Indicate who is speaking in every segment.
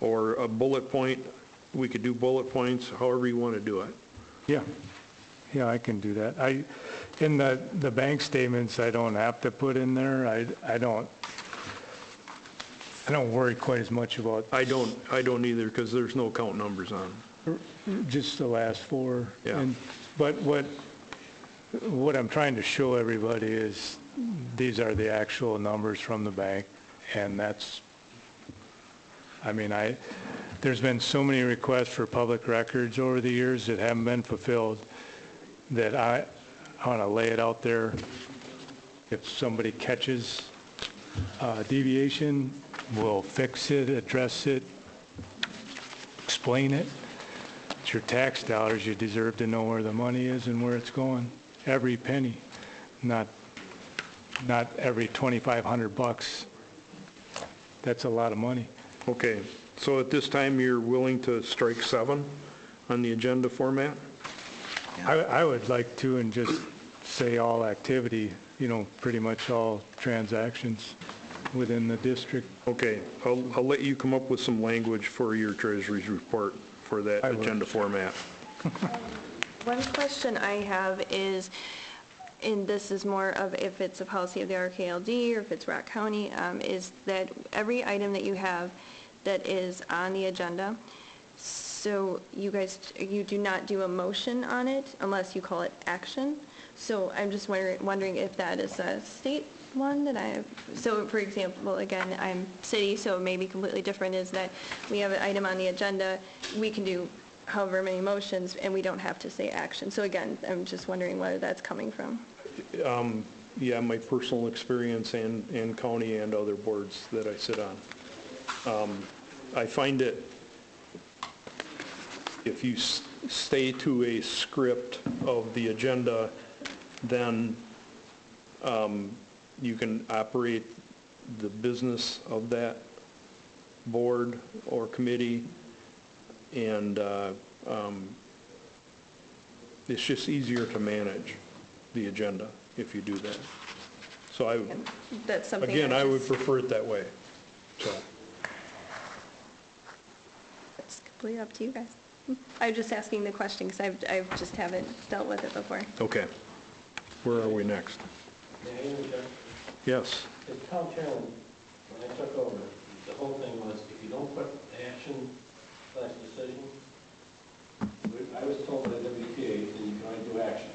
Speaker 1: or a bullet point. We could do bullet points, however you want to do it.
Speaker 2: Yeah, I can do that. In the bank statements, I don't have to put in there. I don't worry quite as much about.
Speaker 1: I don't either, because there's no account numbers on them.
Speaker 2: Just the last four.
Speaker 1: Yeah.
Speaker 2: But what I'm trying to show everybody is these are the actual numbers from the bank, and that's, there's been so many requests for public records over the years that haven't been fulfilled that I want to lay it out there. If somebody catches deviation, we'll fix it, address it, explain it. It's your tax dollars. You deserve to know where the money is and where it's going. Every penny, not every $2,500. That's a lot of money.
Speaker 1: Okay, so at this time, you're willing to strike 7 on the agenda format?
Speaker 2: I would like to, and just say all activity, pretty much all transactions within the district.
Speaker 1: Okay, I'll let you come up with some language for your treasurer's report for that agenda format.
Speaker 3: One question I have is, and this is more of if it's a policy of the RKLD or if it's Rock County, is that every item that you have that is on the agenda, so you do not do a motion on it unless you call it action. So I'm just wondering if that is a state one that I have. So for example, again, I'm city, so it may be completely different, is that we have an item on the agenda, we can do however many motions, and we don't have to say action. So again, I'm just wondering where that's coming from.
Speaker 1: Yeah, my personal experience and county and other boards that I sit on. I find it, if you stay to a script of the agenda, then you can operate the business of that board or committee, and it's just easier to manage the agenda if you do that. So
Speaker 3: That's something
Speaker 1: again, I would prefer it that way. So
Speaker 3: it's completely up to you guys. I'm just asking the question because I just haven't dealt with it before.
Speaker 1: okay, where are we next? Yes.
Speaker 4: As town chairman, when I took over, the whole thing was if you don't put action/decision, I was told by the WPA that you can only do action.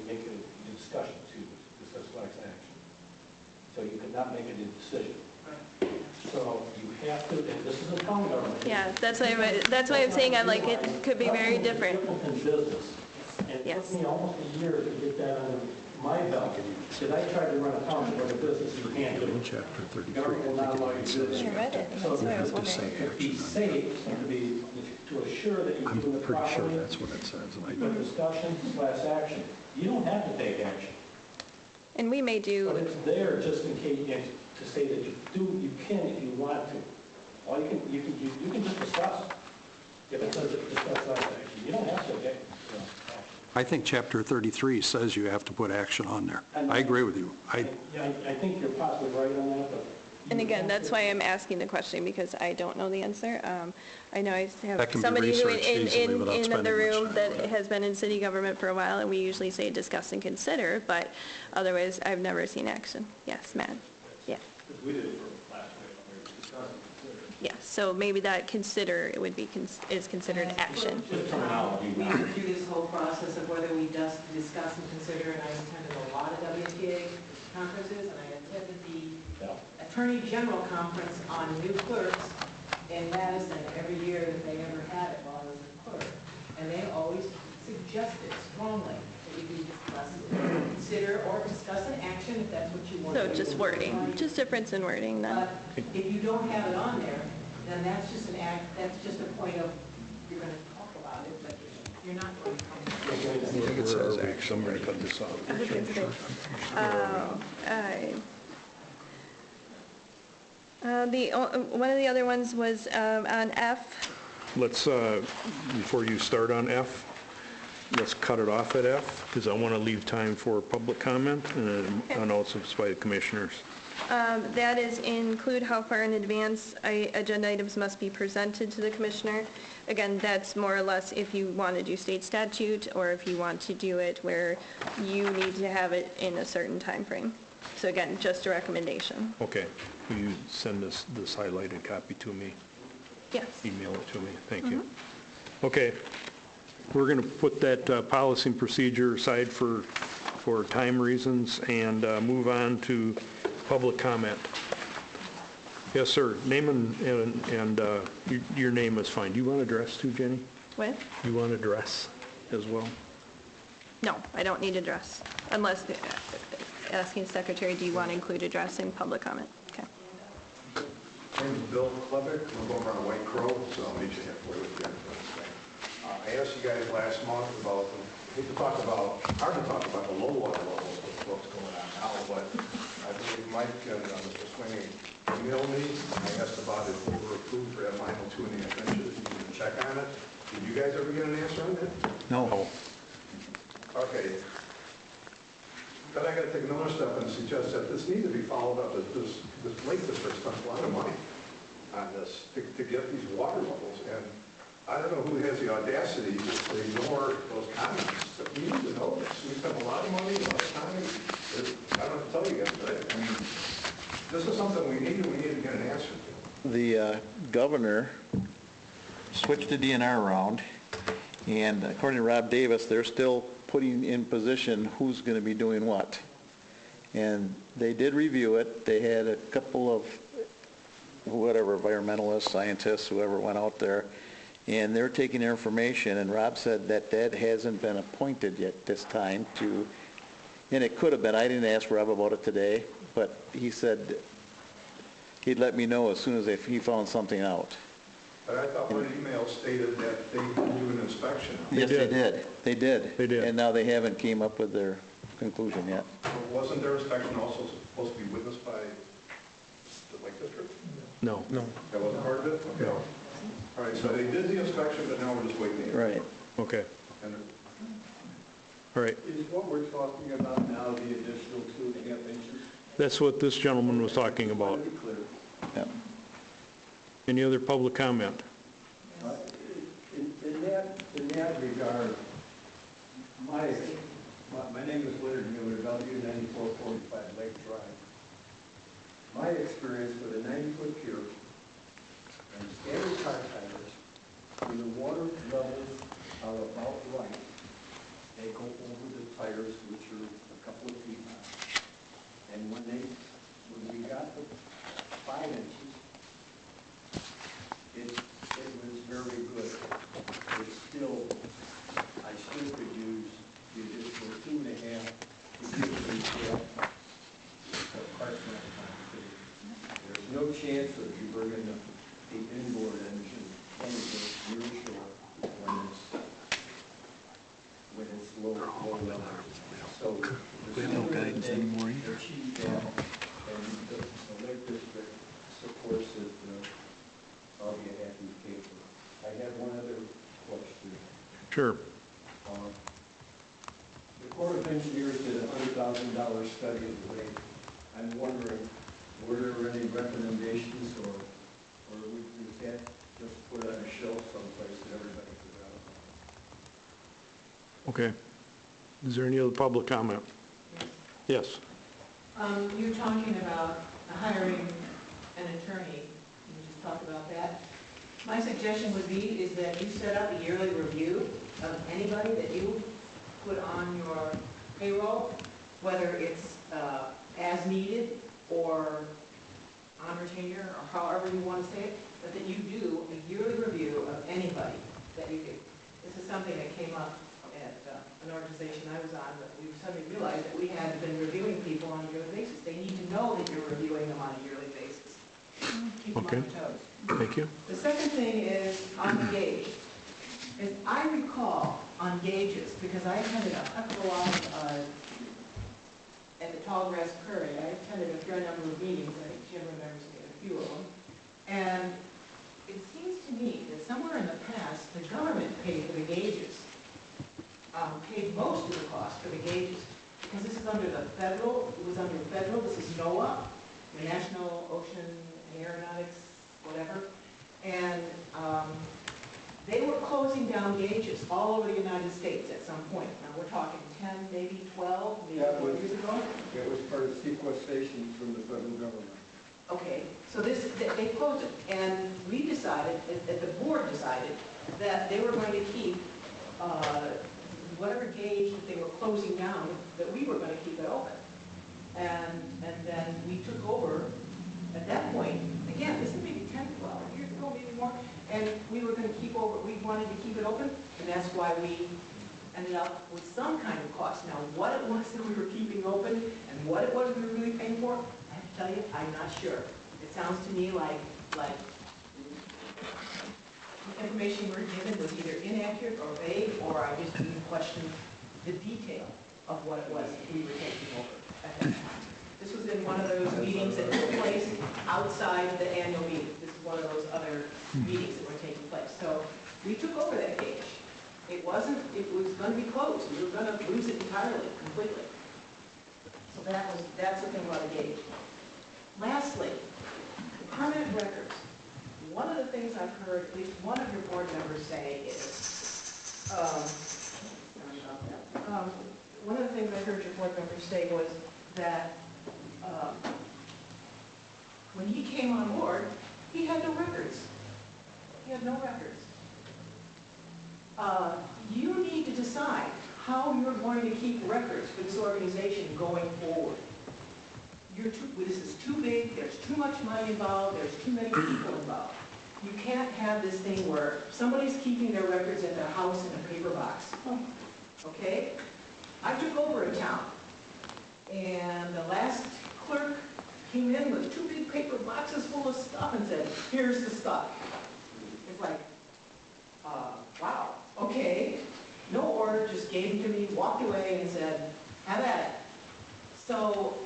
Speaker 4: Make a discussion, discuss flex action. So you could not make it a decision. So you have to, and this is a town government.
Speaker 3: Yeah, that's why I'm saying it could be very different.
Speaker 4: In business. And it took me almost a year to get that under my belt. Because I tried to run a township where the business you can't do.
Speaker 1: Chapter 33.
Speaker 4: Government will not allow you to do this.
Speaker 3: I read it, and that's why I was wondering.
Speaker 4: To be safe, and to assure that you're doing it properly.
Speaker 1: I'm pretty sure that's what it says.
Speaker 4: But discussion/action, you don't have to take action.
Speaker 3: And we may do.
Speaker 4: But it's there just in case, to say that you can if you want to. All you can just discuss. If it says discuss/action, you don't have to take action.
Speaker 5: I think Chapter 33 says you have to put action on there. I agree with you.
Speaker 4: I think you're possibly right on that, but...
Speaker 3: And again, that's why I'm asking the question, because I don't know the answer. I know I have
Speaker 5: That can be
Speaker 3: somebody who
Speaker 5: researched easily without
Speaker 3: in the
Speaker 5: spending
Speaker 3: room
Speaker 5: much
Speaker 3: that
Speaker 5: time.
Speaker 3: has been in city government for a while, and we usually say discuss and consider, but otherwise I've never seen action. Yes, Matt? Yeah.
Speaker 4: We did it for last week. Discuss and consider.
Speaker 3: Yeah, so maybe that consider would be is considered action.
Speaker 4: Just terminology.
Speaker 6: We went through this whole process of whether we just discuss and consider, and I attended a lot of WPA conferences, and I attended the Attorney General Conference on new clerks in Madison every year that they ever had it while I was a clerk. And they always suggested strongly that you can discuss, consider, or discuss an action if that's what you want to do.
Speaker 3: So just wording, just difference in wording then.
Speaker 6: But if you don't have it on there, then that's just a point of, you're going to talk about it, but you're not going to come.
Speaker 1: I think it says action. I'm going to cut this off.
Speaker 3: One of the other ones was on F.
Speaker 1: Let's, before you start on F, let's cut it off at F, because I want to leave time for public comment and announcements by the commissioners.
Speaker 3: That is include how far in advance agenda items must be presented to the commissioner. Again, that's more or less if you want to do state statute or if you want to do it where you need to have it in a certain time frame. So again, just a recommendation.
Speaker 1: Okay. Will you send this highlighted copy to me?
Speaker 3: Yes.
Speaker 1: Email it to me. Thank you. Okay. We're going to put that policy and procedure aside for time reasons and move on to public comment. Yes, sir. Name and your name is fine. Do you want to address too, Jenny?
Speaker 3: What?
Speaker 1: You want to address as well?
Speaker 3: No, I don't need address, unless asking secretary, do you want to include address in public comment? Okay.
Speaker 7: My name is Bill Klebeck. I'm over on White Crow, so I'll meet you halfway with you. I asked you guys last month about, hard to talk about the low water levels with what's going on now, but I believe Mike and Mr. Sweeney emailed me, and I asked about if we were approved for that final 2.5 inches. You can check on it. Did you guys ever get an answer on that?
Speaker 5: No.
Speaker 7: Okay. Then I got to take another step and suggest that this needs to be followed up. This Lake District spent a lot of money on this to get these water levels, and I don't know who has the audacity to ignore those comments. We need to know this. We spent a lot of money, a lot of time. I don't have to tell you guys, but I mean, this is something we need to get an answer to.
Speaker 8: The governor switched the DNR around, and according to Rob Davis, they're still putting in position who's going to be doing what. And they did review it. They had a couple of whatever, environmentalists, scientists, whoever went out there, and they're taking their information, and Rob said that hasn't been appointed yet this time to, and it could have been. I didn't ask Rob about it today, but he said he'd let me know as soon as he found something out.
Speaker 7: But I thought one email stated that they would do an inspection.
Speaker 8: Yes, they did. They did. And now they haven't came up with their conclusion yet.
Speaker 7: Wasn't their inspection also supposed to be witnessed by the Lake District?
Speaker 1: No. No.
Speaker 7: That wasn't part of it? Okay.
Speaker 1: No.
Speaker 7: All right, so they did the inspection, but now we're just waiting.
Speaker 8: Right.
Speaker 1: Okay.
Speaker 7: And
Speaker 1: All right.
Speaker 4: Is what we're talking about now the additional 2.5 inches?
Speaker 1: That's what this gentleman was talking about.
Speaker 4: To be clear.
Speaker 8: Yeah.
Speaker 1: Any other public comment?
Speaker 4: In that regard, my name is Leonard Mueller, W9445 Lake Drive. My experience with a 90-foot pier and standard car tires, when the water levels are about right, they go over the tires, which are a couple of feet high. And when we got the 5 inches, it was very good. I still could use the additional 2.5 to give the parts There's no chance of you bringing the inboard engine over your shore when it's low level. So
Speaker 8: We have no guidance anymore
Speaker 4: either. Achieve that, and the Lake District supports it. I'll be a happy camper. I have one other question.
Speaker 1: Sure.
Speaker 4: The Corps of Engineers did a $100,000 study of the lake. I'm wondering, were there any recommendations, or was that just put on a shelf someplace that everybody forgot about?
Speaker 1: Okay. Is there any other public comment? Yes.
Speaker 6: You're talking about hiring an attorney. Can you just talk about that? My suggestion would be is that you set up a yearly review of anybody that you put on your payroll, whether it's as needed or on retainer, or however you want to say it, but that you do a yearly review of anybody that you do. This is something that came up at an organization I was on, but we suddenly realized that we had been reviewing people on a yearly basis. They need to know that you're reviewing them on a yearly basis. Keep them on
Speaker 1: Okay.
Speaker 6: their toes.
Speaker 1: Thank you.
Speaker 6: The second thing is on the gauge. As I recall, on gauges, because I attended a heck of a lot at the Tallgrass Prairie, I attended a fair number of meetings. I think Jim remembers me at a few of them. And it seems to me that somewhere in the past, the government paid for the gauges, paid most of the cost for the gauges, because this is under the federal, it was under federal, this is NOAA, the National Ocean and Aeronautics, whatever, and they were closing down gauges all over the United States at some point. Now, we're talking 10, maybe 12, maybe
Speaker 9: Yeah,
Speaker 6: more years ago.
Speaker 9: It was part of sequestration from the federal government.
Speaker 6: Okay, so they closed it, and we decided, the board decided, that they were going to keep whatever gauge that they were closing down, that we were going to keep it open. And then we took over, at that point, again, this is maybe 10, 12 years ago, maybe more, and we were going to keep over, we wanted to keep it open, and that's why we ended up with some kind of cost. Now, what it was that we were keeping open, and what it was we were really paying for, I have to tell you, I'm not sure. It sounds to me like the information we were given was either inaccurate or vague, or I just didn't question the detail of what it was that we were taking over at that time. This was in one of those meetings that took place outside the annual meeting. This is one of those other meetings that were taking place. So we took over that gauge. It was going to be closed. We were going to lose it entirely, completely. So that's the thing about a gauge. Lastly, the permanent records. One of the things I've heard at least one of your board members say is, one of the things I heard your board members say was that when he came on board, he had no records. He had no records. You need to decide how you're going to keep records for this organization going forward. This is too big, there's too much money involved, there's too many people involved. You can't have this thing where somebody's keeping their records at their house in a paper box. Okay? I took over a town, and the last clerk came in with 2 big paper boxes full of stuff and said, here's the stuff. It's like, wow, okay. No order, just gave them to me, walked away and said, have at it. So,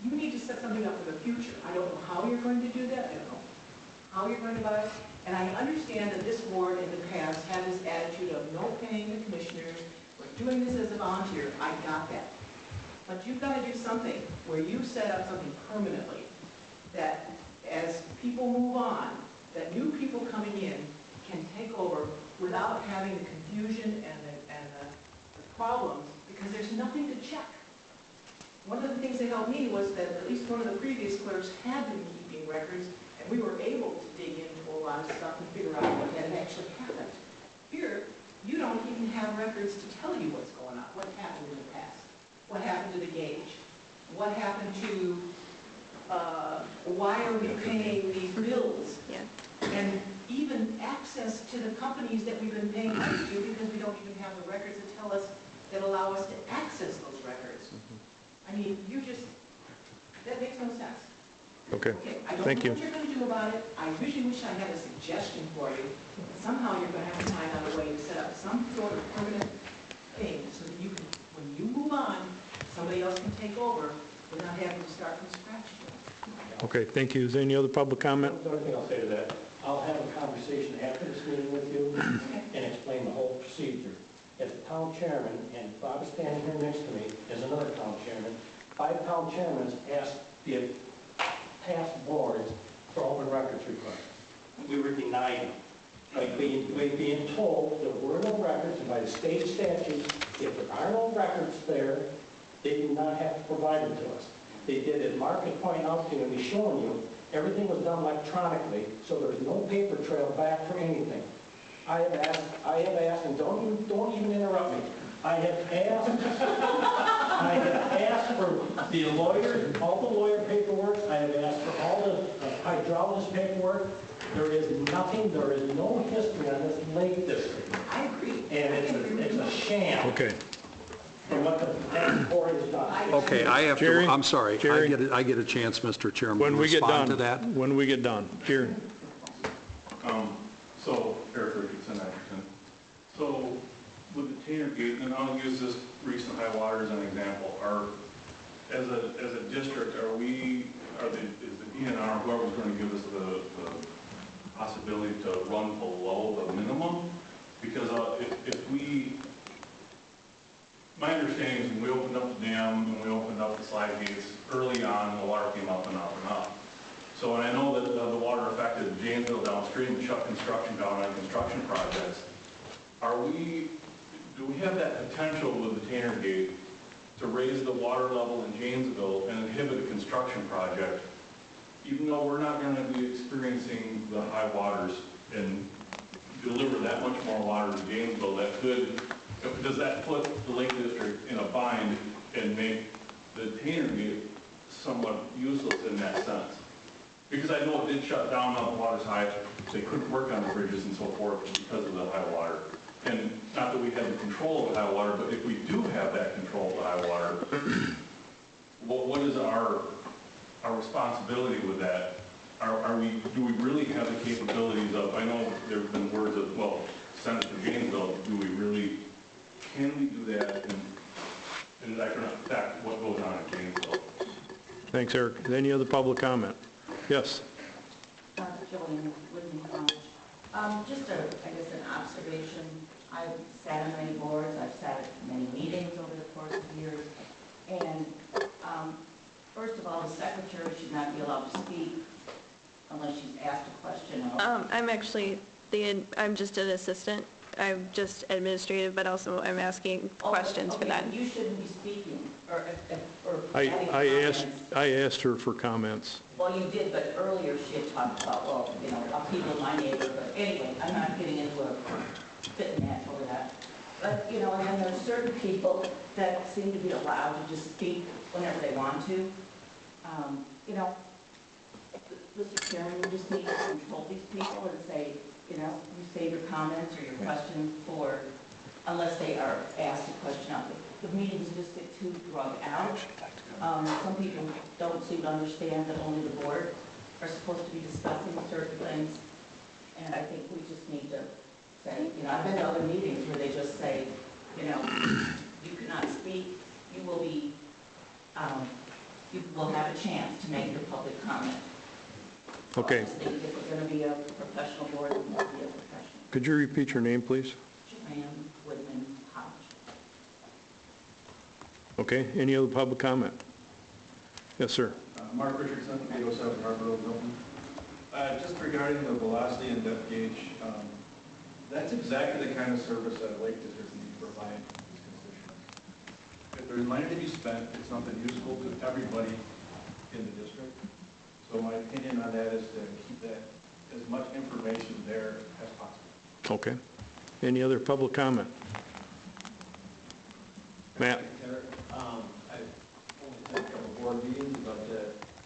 Speaker 6: you need to set something up for the future. I don't know how you're going to do that. I don't know how you're going to buy it. And I understand that this board in the past had this attitude of no paying the commissioners. We're doing this as a volunteer. I got that. But you've got to do something where you set up something permanently that as people move on, that new people coming in can take over without having the confusion and the problems, because there's nothing to check. One of the things that helped me was that at least one of the previous clerks had been keeping records, and we were able to dig into a lot of stuff and figure out what had actually happened. Here, you don't even have records to tell you what's going on, what happened in the past, what happened to the gauge, what happened to, why are we paying these bills, and even access to the companies that we've been paying money to, because we don't even have the records that tell us, that allow us to access those records. I mean, that makes no sense.
Speaker 1: Okay,
Speaker 6: I don't
Speaker 1: thank
Speaker 6: know
Speaker 1: you.
Speaker 6: what you're going to do about it. I really wish I had a suggestion for you. Somehow you're going to have to find out a way to set up some sort of permanent thing so that you can, when you move on, somebody else can take over without having to start from scratch.
Speaker 1: Okay, thank you. Is there any other public comment?
Speaker 4: The only thing I'll say to that, I'll have a conversation after this meeting with you and explain the whole procedure. As the town chairman, and Bob is standing here next to me as another town chairman, 5 town chairmen asked the past boards for open records requests. We were denied them. Like being told there were no records, and by the state statutes, if there are no records there, they do not have to provide them to us. They did, as Mark had pointed out to you, and he's showing you, everything was done electronically, so there's no paper trail back for anything. I have asked, and don't even interrupt me. I have asked for the lawyer, all the lawyer paperwork. I have asked for all the hydrologist paperwork. There is nothing, there is no history on this lake district.
Speaker 6: I agree.
Speaker 4: And it's a sham.
Speaker 1: Okay.
Speaker 4: From what the past board has done.
Speaker 5: Okay, I have to,
Speaker 1: Jerry?
Speaker 5: I'm sorry.
Speaker 1: Jerry?
Speaker 5: I get a chance, Mr. Chairman,
Speaker 1: When
Speaker 5: to
Speaker 1: we get
Speaker 5: respond
Speaker 1: done.
Speaker 5: to that.
Speaker 1: When we get done. Jerry?
Speaker 10: So, Eric Richardson, Atherton. So, with the Tater Gate, and I'll use this recent high water as an example, as a district, is the DNR, whoever's going to give us the possibility to run below the minimum? Because my understanding is when we opened up the dam and we opened up the slide gates early shut construction down on construction projects, do we have that potential with the Tanner Gate to raise the water level in Janesville and inhibit a construction project, even though we're not going to be experiencing the high waters and deliver that much more water to Janesville? Does that put the Lake District in a bind and make the Tanner Gate somewhat useless in that sense? Because I know it did shut down when the water's high. They couldn't work on the bridges and so forth because of the high water. And not that we have the control of the high water, but if we do have that control of the high water, what is our responsibility with that? Do we really have the capabilities of, I know there have been words of, well, send it to Janesville, can we do that and that can affect what goes on in Janesville?
Speaker 1: Thanks, Eric. Any other public comment? Yes.
Speaker 11: Jillian Whitney College. Just I guess an observation. I've sat on many boards, I've sat at many meetings over the course of years, and first of all, the secretary should not be allowed to speak unless she's asked a question.
Speaker 3: I'm just an assistant. I'm just administrative, but also I'm asking questions for that.
Speaker 11: You shouldn't be speaking or
Speaker 1: I asked her for comments.
Speaker 11: Well, you did, but earlier she had talked about, people in my neighborhood. Anyway, I'm not getting into a fit match over that. But, and then there's certain people that seem to be allowed to just speak whenever they want to. Mr. Chairman, we just need to control these people and say, you save your comments or your questions for, unless they are asked a question out. The meetings just get too drug out. Some people don't seem to understand that only the board are supposed to be discussing certain things. And I think we just need to say, I've been to other meetings where they just say, you cannot speak, you will be, you will have a chance to make your public comment. So
Speaker 1: Okay.
Speaker 11: I just think if we're going to be a professional board, we must be a professional.
Speaker 1: Could you repeat your name, please?
Speaker 11: Joanne Woodman Hodge.
Speaker 1: Okay. Any other public comment? Yes, sir.
Speaker 9: Mark Richardson, 807 Harbor Road, Milton. Just regarding the velocity and depth gauge, that's exactly the kind of service that a lake district needs to provide its constituents. If there's money to be spent, it's something useful to everybody in the district. So my opinion on that is to keep that as much information there as possible.
Speaker 1: Okay. Any other public comment? Matt?
Speaker 4: I only had a couple of board meetings, but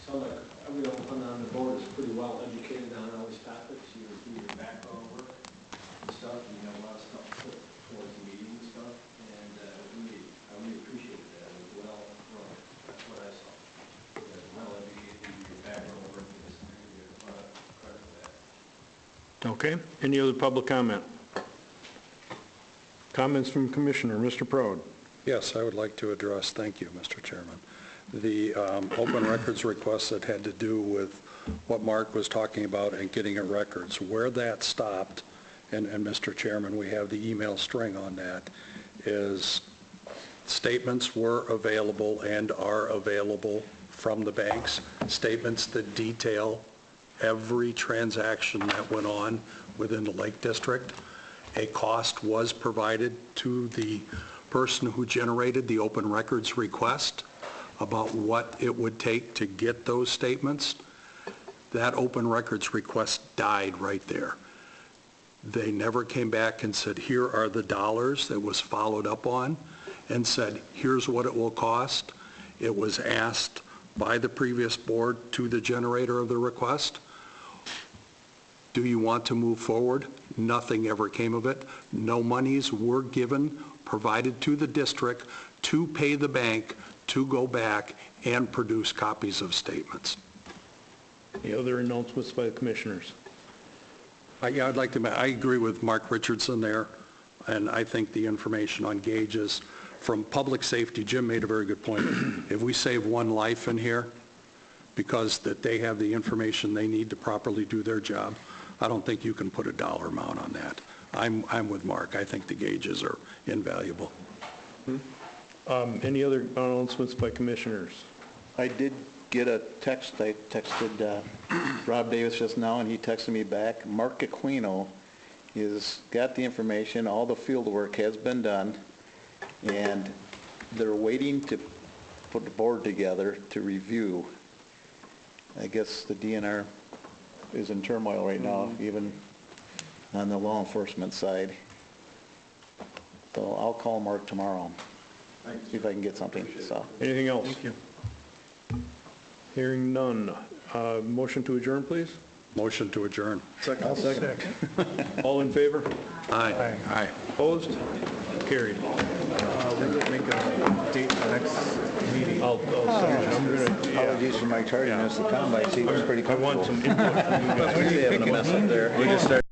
Speaker 4: sounds like everyone on the board is pretty well educated on all these topics. You do your background work and stuff, and you have a lot of stuff to put towards the meeting and stuff. And I really appreciate that as well. That's what I saw. Well educated, your background work in this area, you get a lot of credit for that.
Speaker 1: Okay. Any other public comment? Comments from Commissioner. Mr. Prode.
Speaker 5: Yes, I would like to address, thank you, Mr. Chairman, the open records request that had to do with what Mark was talking about and getting at records. Where that stopped, and Mr. Chairman, we have the email string on that, is statements were available and are available from the banks, statements that detail every transaction that went on within the Lake District. A cost was provided to the person who generated the open records request about what it would take to get those statements. That open records request died right there. They never came back and said, here are the dollars. That was followed up on and said, here's what it will cost. It was asked by the previous board to the generator of the request, do you want to move forward? Nothing ever came of it. No monies were given, provided to the district to pay the bank to go back and produce copies of statements.
Speaker 1: Any other announcements by the commissioners?
Speaker 5: Yeah, I agree with Mark Richardson there, and I think the information on gauges from public safety, Jim made a very good point. If we save one life in here because that they have the information they need to properly do their job, I don't think you can put a dollar amount on that. I'm with Mark. I think the gauges are invaluable.
Speaker 1: Any other announcements by commissioners?
Speaker 8: I did get a text. I texted Rob Davis just now, and he texted me back. Mark Aquino is, got the information, all the field work has been done, and they're waiting to put the board together to review. I guess the DNR is in turmoil right now, even on the law enforcement side. So I'll call Mark tomorrow, see if I can get something, so.
Speaker 1: Anything else? Thank you. Hearing none. Motion to adjourn, please?
Speaker 5: Motion to adjourn.
Speaker 8: I'll second.
Speaker 1: All in favor?
Speaker 5: Aye. Aye.
Speaker 1: Opposed? Carried.
Speaker 2: Make a date for the next meeting.
Speaker 1: I'll send it. I'm gonna, yeah.
Speaker 8: Apologies for my tardiness, the combine seat was pretty
Speaker 1: I want
Speaker 8: comfortable.
Speaker 1: some input.
Speaker 8: Having a mess up there.